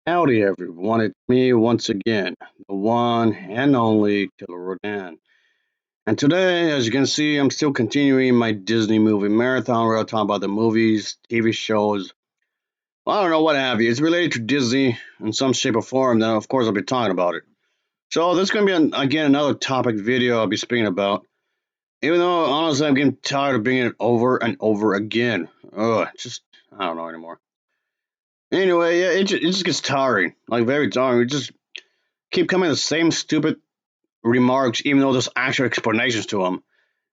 Howdy, everyone. It's me once again, the one and only Killer Rodan. And today, as you can see, I'm still continuing my Disney movie marathon where I talk about the movies, TV shows, well, I don't know what have you. It's related to Disney in some shape or form, then of course I'll be talking about it. So this is going to be, again, another topic video I'll be speaking about. Even though, honestly, I'm getting tired of being it over and over again. Ugh, I don't know anymore. Anyway, yeah, it just gets tiring. Like, very tiring. We just keep coming to the same stupid remarks, even though there's actual explanations to them.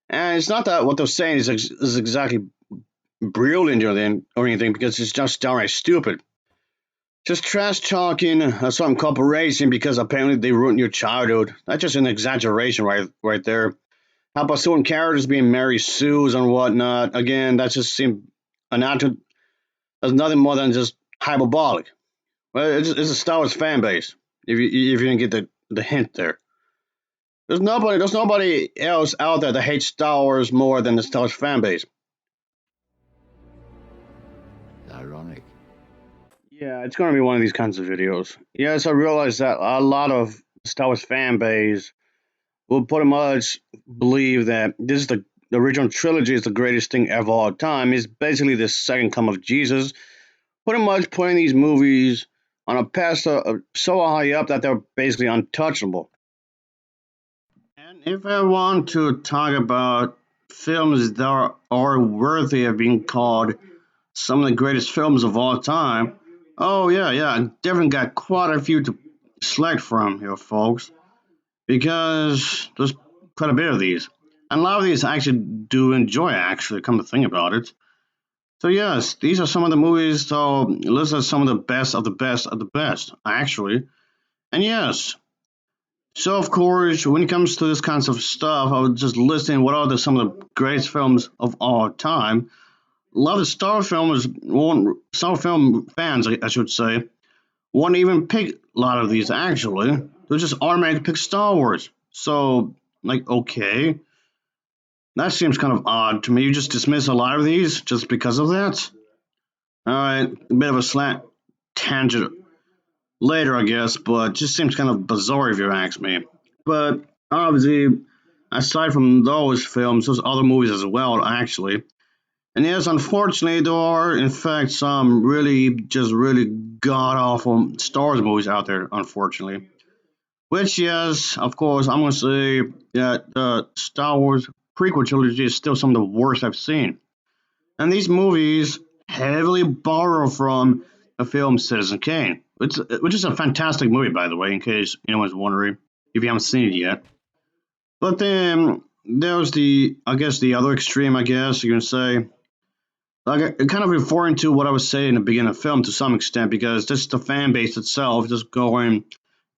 And it's not that what they're saying is exactly brilliant or anything, because it's just downright stupid. Just trash talking some corporation because apparently they ruined your childhood. That's just an exaggeration right there. How about certain characters being Mary Sue's and whatnot? Again, that just seems an attitude that's nothing more than just hyperbolic. Well, it's a Star Wars fan base. If you didn't get the hint there. There's nobody else out there that hates Star Wars more than the Star Wars fan base. Ironic. Yeah, it's gonna be one of these kinds of videos. Yes, I realize that a lot of Star Wars fan base will pretty much believe that this is the original trilogy is the greatest thing ever all time. It's basically the second come of Jesus. Pretty much putting these movies on a pedestal so high up that they're basically untouchable. And if I want to talk about films that are worthy of being called some of the greatest films of all time, oh yeah, I definitely got quite a few to select from here, folks, because there's quite a bit of these. And a lot of these I actually do enjoy, actually, come to think about it. So yes, these are some of the movies, so listed as some of the best of the best of the best, actually. And yes, so of course, when it comes to this kinds of stuff, I was just listing what are some of the greatest films of all time. A lot of Star film fans, I should say, won't even pick a lot of these. Actually, they'll just automatically pick Star Wars. So, like, okay, that seems kind of odd to me. You just dismiss a lot of these just because of that. All right, a bit of a slant tangent later, I guess, but just seems kind of bizarre if you ask me. But obviously, aside from those films, there's other movies as well, actually. And yes, unfortunately, there are in fact some really god awful Star Wars movies out there, unfortunately. Which, yes, of course, I'm gonna say that the Star Wars prequel trilogy is still some of the worst I've seen. And these movies heavily borrow from the film Citizen Kane, which is a fantastic movie, by the way, in case anyone's wondering if you haven't seen it yet. But then there was I guess, the other extreme, I guess you can say. Like, kind of referring to what I was saying in the beginning of the film to some extent, because just the fan base itself just going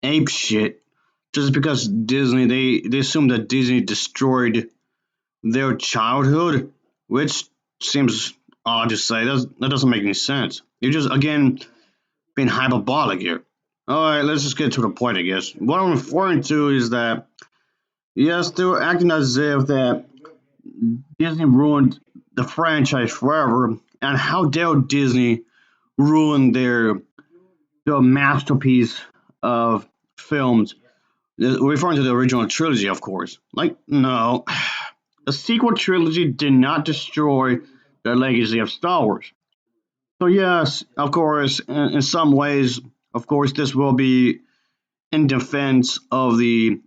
ape shit just because they assume that Disney destroyed their childhood, which seems odd to say. That doesn't make any sense. You're just, again, being hyperbolic here. All right, let's just get to the point, I guess. What I'm referring to is that, yes, they were acting as if that Disney ruined the franchise forever, and how dare Disney ruin their masterpiece of films, referring to the original trilogy, of course. Like, no, the sequel trilogy did not destroy the legacy of Star Wars. So yes, of course, in some ways, of course, this will be in defense of the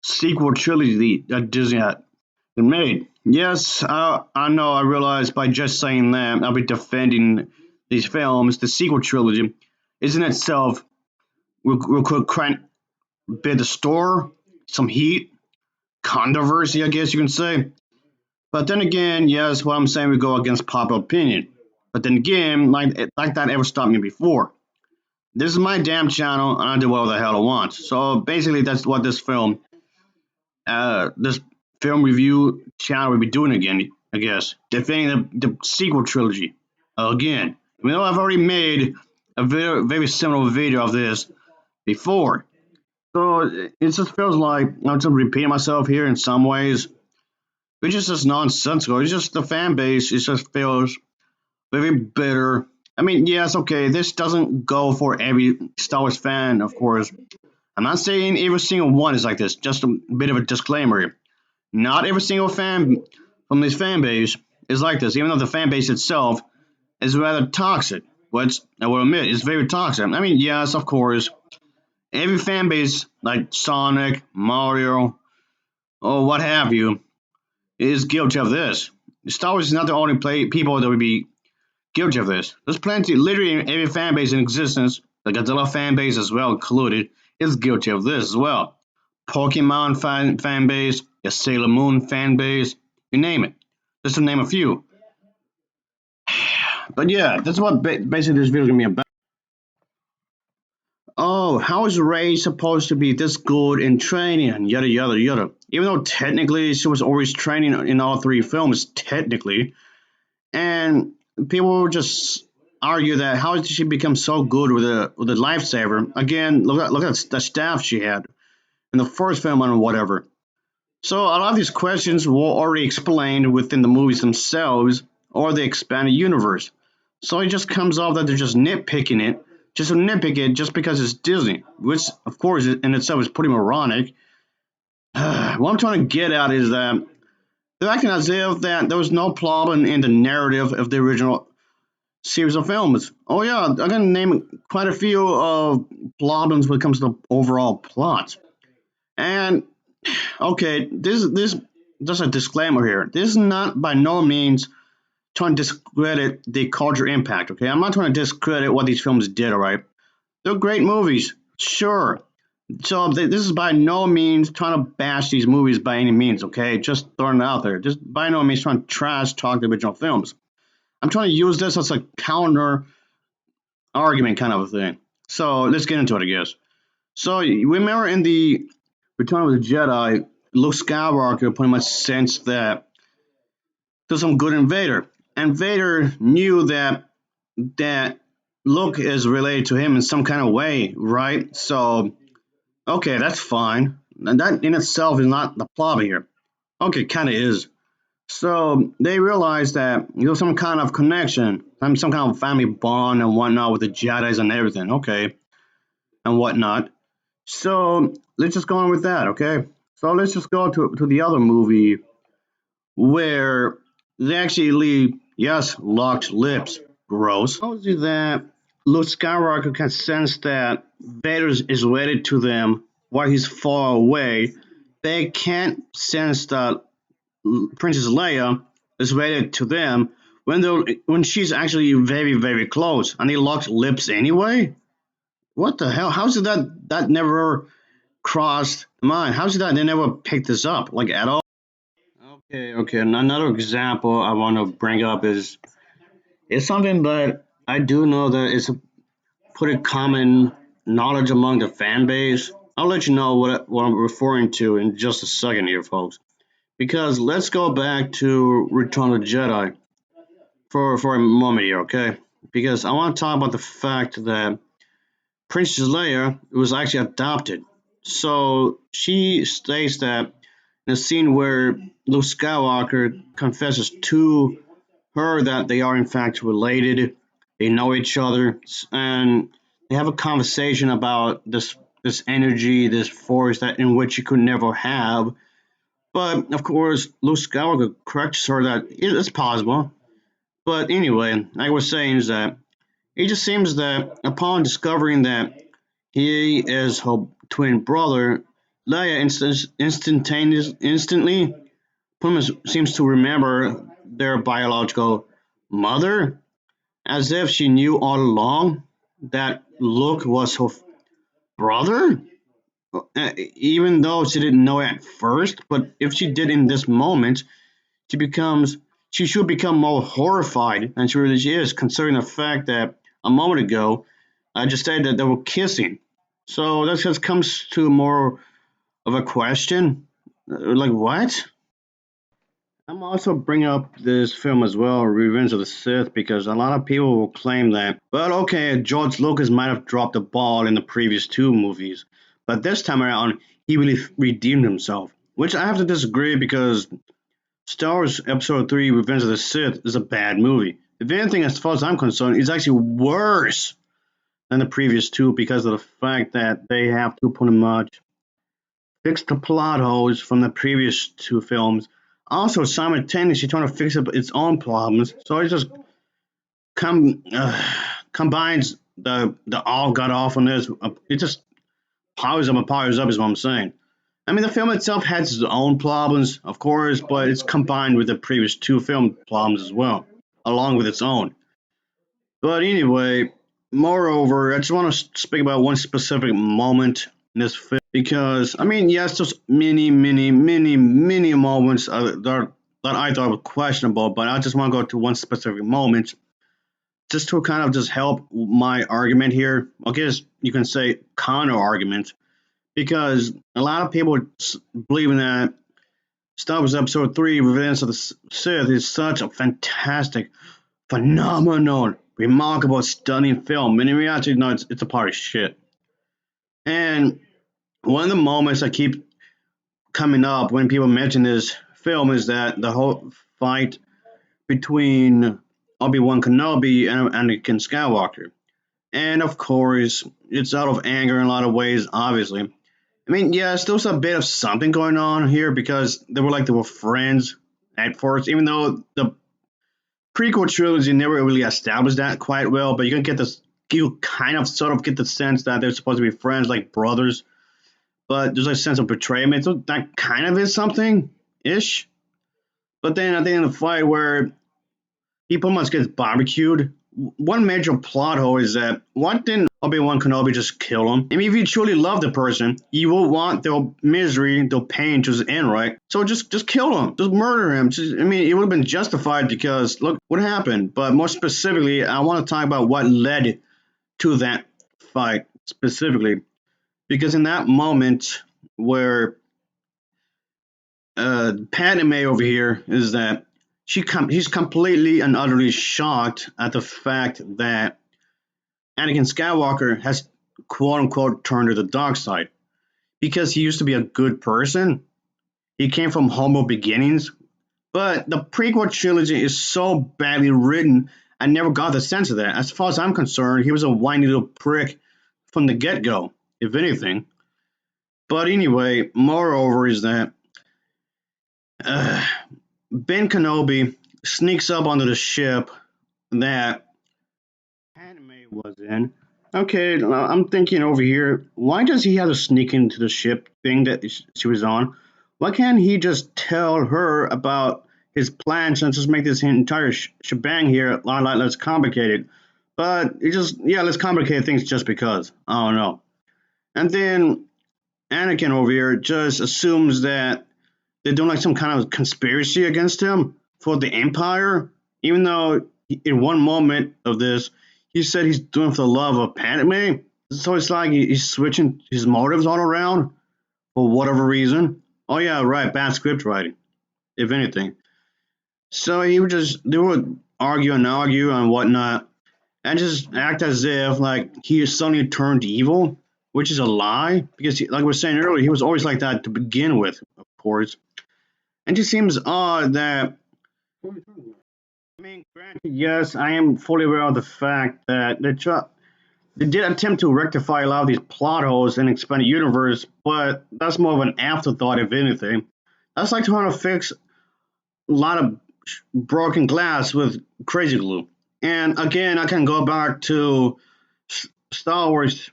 sequel trilogy that Disney had made. Yes, I know. I realize by just saying that, I'll be defending these films. The sequel trilogy is in itself we could crank bit the store, some heat, controversy, I guess you can say. But then again, yes, what I'm saying we go against popular opinion. But then again, like that ever stopped me before. This is my damn channel, and I do whatever the hell I want. So basically, that's what this film review channel will be doing again. I guess defending the sequel trilogy again. Even though I've already made a very similar video of this before. So it just feels like I'm just repeating myself here in some ways, which is just nonsensical. It's just the fan base. It just feels very bitter I mean, yes, okay, this doesn't go for every Star Wars fan, of course. I'm not saying every single one is like this. Just a bit of a disclaimer. Not every single fan from this fan base is like this, even though the fan base itself is rather toxic. Which I will admit is very toxic. I mean, yes, of course, every fan base like Sonic, Mario, or what have you is guilty of this. Star Wars is not the only people that would be guilty of this. There's plenty, literally every fan base in existence, the Godzilla fan base as well included, is guilty of this as well. Pokemon fan base, the Sailor Moon fan base, you name it. Just to name a few. But yeah, that's what basically this video is gonna be about. Oh, how is Rey supposed to be this good in training and yada yada yada? Even though technically she was always training in all three films, technically, and people will just argue that how did she become so good with a lifesaver? Again, look at the staff she had in the first film and whatever. So a lot of these questions were already explained within the movies themselves or the expanded universe. So it just comes off that they're just nitpicking it, just to nitpick it just because it's Disney, which of course in itself is pretty moronic. What I'm trying to get at is that they're acting as if that there was no problem in the narrative of the original series of films. Oh yeah, I'm gonna name quite a few problems when it comes to the overall plot. And okay, this just a disclaimer here. This is not by no means trying to discredit the culture impact. Okay, I'm not trying to discredit what these films did. All right, they're great movies, sure. So this is by no means trying to bash these movies by any means. Okay, just throwing it out there. Just by no means trying to trash talk the original films. I'm trying to use this as a counter argument kind of a thing. So let's get into it, I guess. So remember in the Return of the Jedi, Luke Skywalker pretty much sensed that there's some good in Vader, and Vader knew that Luke is related to him in some kind of way, right? So okay, that's fine. And that in itself is not the problem here. Okay, kind of is. So they realized that there was some kind of connection, some kind of family bond and whatnot with the Jedi's and everything. Okay, and whatnot. So let's just go on with that, okay? So let's just go to the other movie where they actually, yes, locked lips. Gross. How is it that Luke Skywalker can sense that Vader is related to them while he's far away? They can't sense that Princess Leia is related to them when she's actually very, very close, and they locked lips anyway? What the hell? How's it that never crossed mind? How's it that they never picked this up, like at all? Okay. And another example I want to bring up is it's something that I do know that it's a pretty common knowledge among the fan base. I'll let you know what I'm referring to in just a second here, folks. Because let's go back to Return of the Jedi for a moment here, okay? Because I want to talk about the fact that Princess Leia was actually adopted. So she states that in a scene where Luke Skywalker confesses to her that they are in fact related, they know each other, and they have a conversation about this energy, this force that in which you could never have. But of course, Luke Skywalker corrects her that it's possible. But anyway, like I was saying is that it just seems that upon discovering that he is her twin brother, Leia instantly Pumas seems to remember their biological mother, as if she knew all along that Luke was her brother, even though she didn't know it at first. But if she did in this moment, she becomes she should become more horrified than she really is, considering the fact that a moment ago I just said that they were kissing. So that just comes to more of a question, like what? I'm also bringing up this film as well, Revenge of the Sith, because a lot of people will claim that, well, okay, George Lucas might have dropped the ball in the previous two movies, but this time around, he really redeemed himself. Which I have to disagree because Star Wars Episode 3 Revenge of the Sith is a bad movie. If anything, as far as I'm concerned, it's actually worse than the previous two because of the fact that they have to pretty much fix the plot holes from the previous two films. Also, simultaneously trying to fix up its own problems. So it just com- uh, combines the all got off on this. It just powers up and powers up is what I'm saying. I mean, the film itself has its own problems, of course, but it's combined with the previous two film problems as well, along with its own. But anyway, moreover, I just want to speak about one specific moment in this film because, I mean, yes, there's many moments that I thought were questionable, but I just want to go to one specific moment just to kind of just help my argument here. I guess you can say counter argument because a lot of people believe in that Star Wars Episode 3, Revenge of the Sith is such a fantastic, phenomenal, remarkable, stunning film. And in reality, no, it's a part of shit. And one of the moments that keep coming up when people mention this film is that the whole fight between Obi-Wan Kenobi and Anakin Skywalker. And of course, it's out of anger in a lot of ways, obviously. I mean, yeah, still a bit of something going on here because they were friends at first, even though the prequel trilogy never really established that quite well. But you can get this, you kind of sort of get the sense that they're supposed to be friends, like brothers. But there's a sense of betrayal, so that kind of is something ish. But then at the end of the fight, where he pretty much gets barbecued. One major plot hole is that why didn't Obi-Wan Kenobi just kill him? I mean, if you truly love the person, you will want their misery, their pain to just end, right? So just kill him, just murder him. I mean, it would have been justified because look what happened. But more specifically, I want to talk about what led to that fight specifically, because in that moment where Padme over here is that she's completely and utterly shocked at the fact that Anakin Skywalker has quote unquote turned to the dark side because he used to be a good person. He came from humble beginnings, but the prequel trilogy is so badly written. I never got the sense of that. As far as I'm concerned, he was a whiny little prick from the get go, if anything. But anyway, moreover, is that uh, Ben Kenobi sneaks up onto the ship that Padme was in. Okay, I'm thinking over here, why does he have to sneak into the ship thing that she was on? Why can't he just tell her about his plans and just make this entire shebang here a lot less complicated? But it just, yeah, let's complicate things just because. I don't know. And then Anakin over here just assumes that they're doing like some kind of conspiracy against him for the Empire, even though in one moment of this, he said he's doing it for the love of Padme. So it's like he's switching his motives all around for whatever reason. Oh yeah, right, bad script writing, if anything. So they would argue and whatnot, and just act as if like he suddenly turned evil, which is a lie because like we were saying earlier, he was always like that to begin with, of course. And it just seems odd that. I mean, granted, yes, I am fully aware of the fact that they did attempt to rectify a lot of these plot holes in expanded universe, but that's more of an afterthought, if anything. That's like trying to fix a lot of broken glass with crazy glue. And again, I can go back to Star Wars: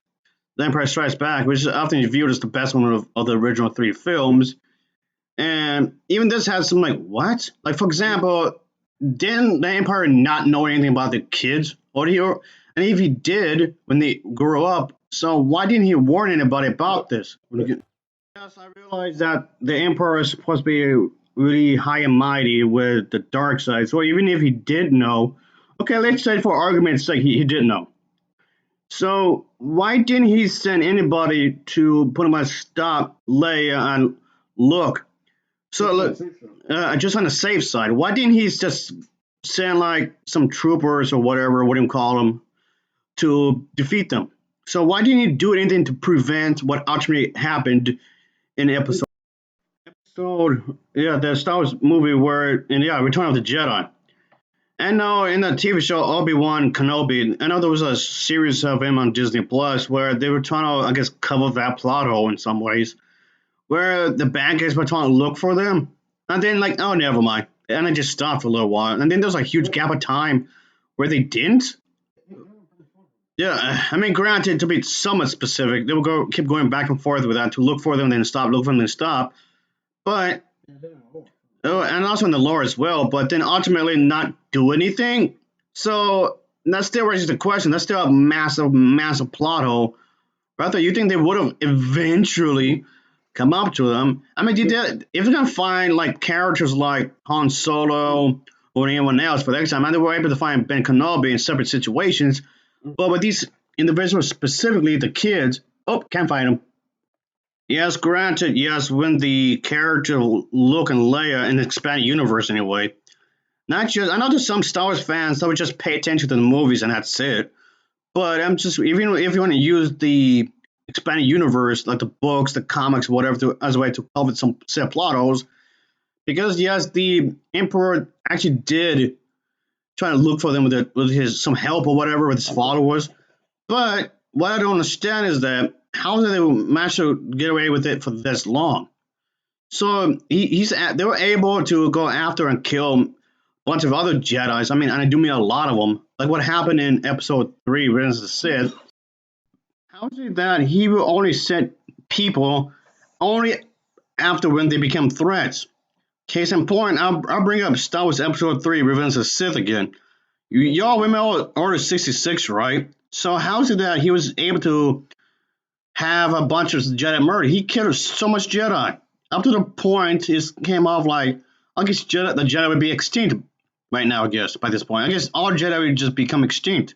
The Empire Strikes Back, which is often viewed as the best one of the original three films. And even this has some like what? Like for example, didn't the Empire not know anything about the kids? Or he, and if he did when they grew up, so why didn't he warn anybody about this? Yes, I realize that the Emperor is supposed to be really high and mighty with the dark side. So even if he did know, okay, let's say for argument's sake he did know. So why didn't he send anybody to put him on stop Leia and look? So look, just on the safe side, why didn't he just send like some troopers or whatever, what do you call them, to defeat them? So why didn't he do anything to prevent what ultimately happened in episode, yeah, the Star Wars movie where, and yeah, Return of the Jedi. And now in the TV show Obi-Wan Kenobi, I know there was a series of him on Disney Plus where they were trying to, I guess, cover that plot hole in some ways, where the bad guys were trying to look for them, and then like, oh, never mind, and they just stopped for a little while, and then there's a huge gap of time where they didn't. Yeah, I mean, granted, to be somewhat specific, they will keep going back and forth with that to look for them, then stop, look for them, then stop. But oh, and also in the lore as well. But then ultimately not do anything. So that still raises the question. That's still a massive, massive plot hole. Rather, you think they would have eventually come up to them? I mean, you did. If you're gonna find like characters like Han Solo or anyone else for the next time, and they were able to find Ben Kenobi in separate situations. But with these individuals specifically, the kids, oh, can't find them. Yes, granted, yes, when the character Luke and Leia in the expanded universe anyway. Not just I know there's some Star Wars fans that would just pay attention to the movies and that's it. But I'm just even if you want to use the expanded universe, like the books, the comics, whatever, as a way to cover some set plot holes, because yes, the Emperor actually did try to look for them with his some help or whatever with his followers. But what I don't understand is that how did they manage to get away with it for this long? So they were able to go after and kill a bunch of other Jedi's. I mean, and I do mean a lot of them. Like what happened in Episode 3, Revenge of the Sith. How is it that he will only send people only after when they become threats? Case in point, I'll bring up Star Wars Episode 3, Revenge of the Sith again. Y'all remember Order 66, right? So how is it that he was able to have a bunch of Jedi murder? He killed so much Jedi. Up to the point it came off like, I guess the Jedi would be extinct right now, I guess, by this point. I guess all Jedi would just become extinct.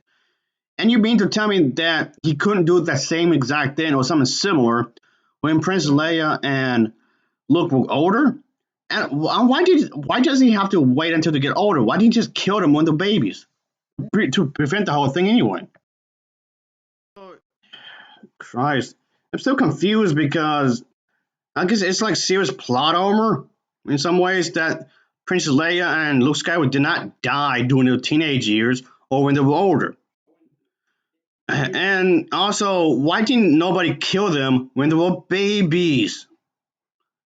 And you mean to tell me that he couldn't do the same exact thing or something similar when Princess Leia and Luke were older? And why does he have to wait until they get older? Why didn't he just kill them when they're babies to prevent the whole thing anyway? Christ, I'm still confused because I guess it's like serious plot armor in some ways that Princess Leia and Luke Skywalker did not die during their teenage years or when they were older. And also, why didn't nobody kill them when they were babies?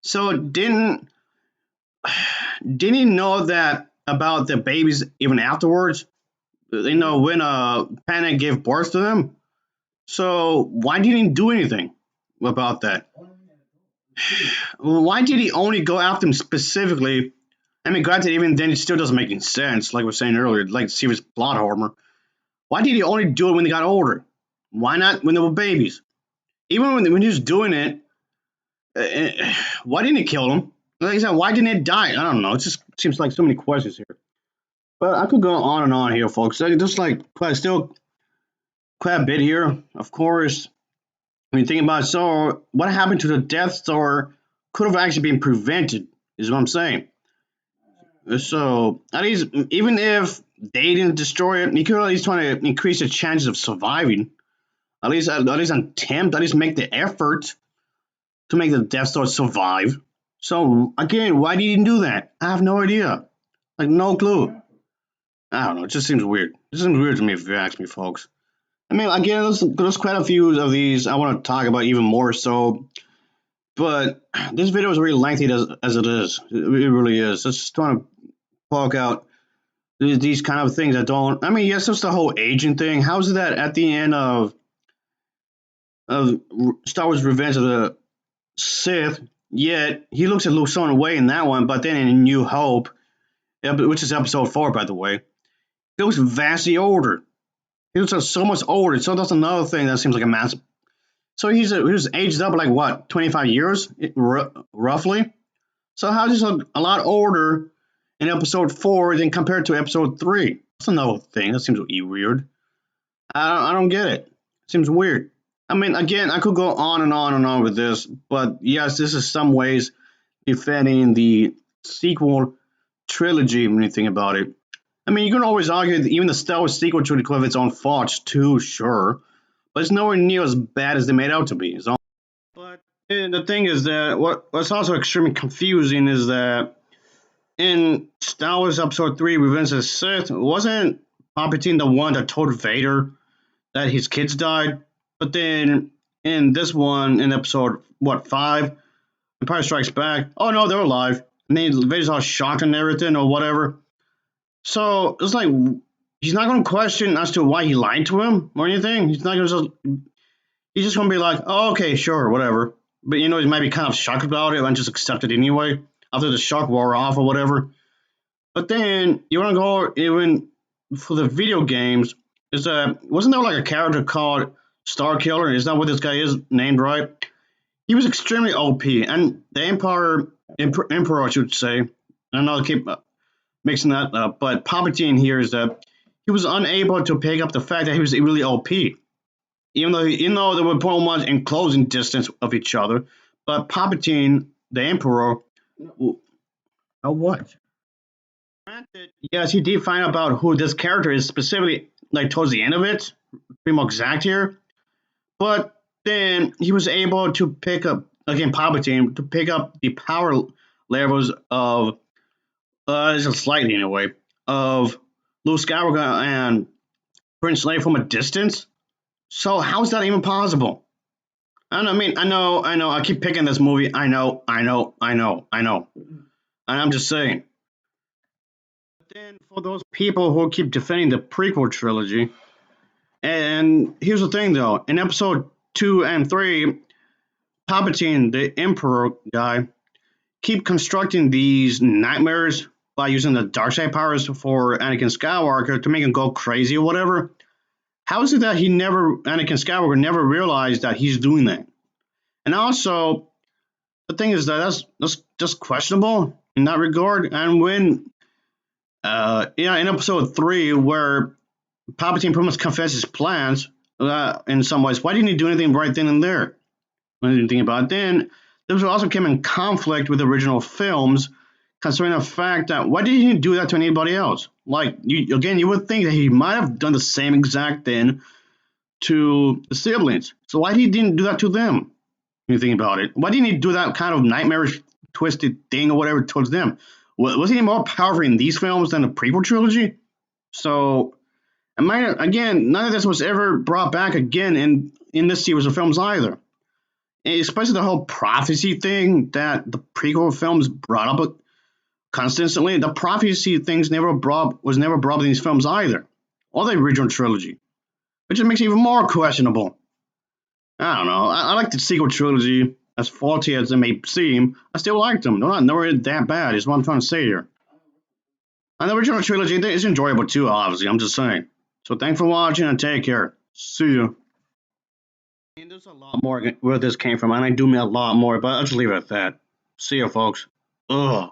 So didn't he know that about the babies even afterwards? You know when Panic gave birth to them. So why didn't he do anything about that? Why did he only go after them specifically? I mean, granted, even then, it still doesn't make any sense. Like we were saying earlier, like serious plot armor. Why did he only do it when they got older? Why not when they were babies? Even when he was doing it, why didn't he kill them? Like I said, why didn't it die? I don't know. It just seems like so many questions here. But I could go on and on here, folks. Just like quite a bit here. Of course, when you think about it, so what happened to the Death Star could have actually been prevented, is what I'm saying. So at least, even if they didn't destroy it, you could at least try to increase the chances of surviving. At least attempt, at least make the effort to make the Death Star survive. So again, why did he do that? I have no idea. Like no clue. I don't know. It just seems weird. It seems weird to me if you ask me, folks. I mean, again, there's quite a few of these I want to talk about even more so. But this video is really lengthy as it is. It really is. Just trying to poke out these kind of things that don't. I mean, yes, it's the whole aging thing. How is it that at the end of Star Wars: Revenge of the Sith, yet he looks at Luke Son away in that one, but then in New Hope, which is episode 4, by the way, he looks vastly older. He looks so much older. So that's another thing that seems like a massive. So he was aged up like what, 25 years roughly. So how is he a lot older in episode 4 than compared to episode 3? That's another thing that seems weird. I don't get it. It seems weird. I mean, again, I could go on and on and on with this, but yes, this is some ways defending the sequel trilogy when you think about it. I mean, you can always argue that even the Star Wars sequel trilogy could have its own faults too, sure, but it's nowhere near as bad as they made out to be. But the thing is that what's also extremely confusing is that in Star Wars Episode 3, Revenge of the Sith, wasn't Palpatine the one that told Vader that his kids died? But then in this one, in episode, what, 5, Empire Strikes Back, oh no, they're alive. And then Vader's all shocked and everything or whatever. So it's like, he's not going to question as to why he lied to him or anything. He's just going to be like, oh, okay, sure, whatever. But you know, he might be kind of shocked about it and just accept it anyway after the shock wore off or whatever. But then you want to go even for the video games. Wasn't there like a character called Star Killer? Is that what this guy is named, right? He was extremely OP, and the Emperor, I should say. I know I keep mixing that up, but Palpatine here is that he was unable to pick up the fact that he was really OP, even though they were pretty much in closing distance of each other. But Palpatine, the Emperor, what? Granted, yes, he did find out about who this character is specifically, like towards the end of it, be more exact here. But then he was able to pick up again Palpatine to pick up the power levels of just slightly in a way of Luke Skywalker and Prince Leia from a distance. So how's that even possible? I mean, I know. I keep picking this movie. I know. And I'm just saying. But then for those people who keep defending the prequel trilogy, and here's the thing though, in episode 2 and 3, Palpatine, the Emperor guy, keep constructing these nightmares by using the dark side powers for Anakin Skywalker to make him go crazy or whatever. How is it that Anakin Skywalker never realized that he's doing that? And also, the thing is that that's just questionable in that regard. And when, in episode 3, where Palpatine pretty much confesses his plans in some ways, why didn't he do anything right then and there? When you think about it, then this also came in conflict with the original films, considering the fact that why didn't he do that to anybody else? Like, you would think that he might have done the same exact thing to the siblings. So why he didn't do that to them? When you think about it, why didn't he do that kind of nightmarish, twisted thing or whatever towards them? Was he more powerful in these films than the prequel trilogy? So, again, none of this was ever brought back again in this series of films either. Especially the whole prophecy thing that the prequel films brought up constantly. The prophecy things was never brought up in these films either, or the original trilogy, which just makes it even more questionable. I don't know. I like the sequel trilogy, as faulty as they may seem. I still like them. They're not never that bad. Is what I'm trying to say here. And the original trilogy is enjoyable too. Obviously, I'm just saying. So thanks for watching and take care. See you. And there's a lot more where this came from, and I do mean a lot more, but I'll just leave it at that. See you, folks. Ugh.